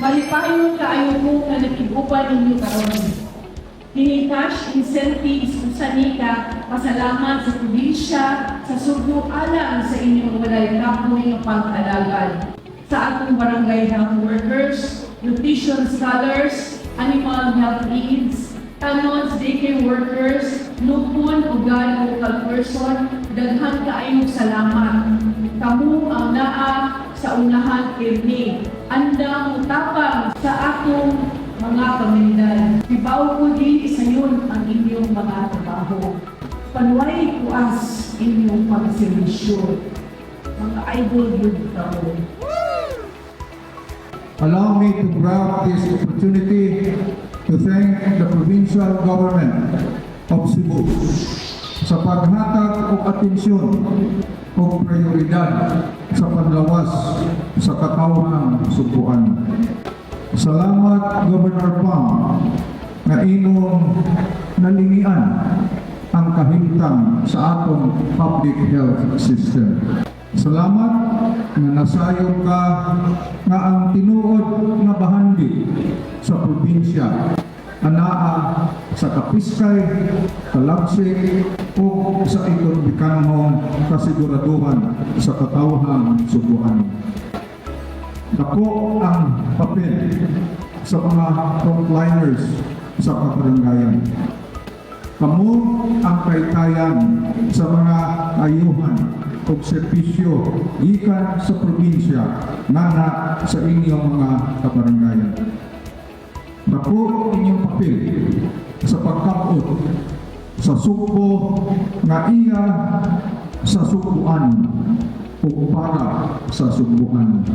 Malipayon kaayo ko nga nag-igupan ninyo karon. Kini cash incentives usa ni ka pasalamat sa probinsya sa Subo alang sa inyong walay kapoy nga pag-alagan. Sa atong barangay health workers, nutrition scholars, animal health aides, tanons daycare workers, lupon o local person, daghan kaayong salamat. Kamu ang naa sa unahan kirni. Andang utapang sa atong mga komunidad. Ibaw ko din isayon ang inyong mga trabaho. Panuway kuas inyong pagservisyo. Mga idol yun tao. Allow me to grab this opportunity to thank the provincial government of Cebu sa paghatag o atensyon o prioridad sa panlawas sa katawhang Subuan. Salamat, Governor Pang, na inyong nalingian ang kahimtang sa atong public health system. Salamat na nasayon ka nga ang tinuod nga bahandi sa probinsya anaa sa kapiskay, kalabsik o sa ekonomikanhong kasiguraduhan sa katawhang Subuan. Dako ang papel sa mga frontliners sa kabaranggayan. Kamu ang kaitayan sa mga ayuhan o servisyo gikan sa probinsya nana sa inyong mga kabaranggayan. Dako inyong papel sa pagkapot sa suko nga iya sa sukuan o para sa subuan.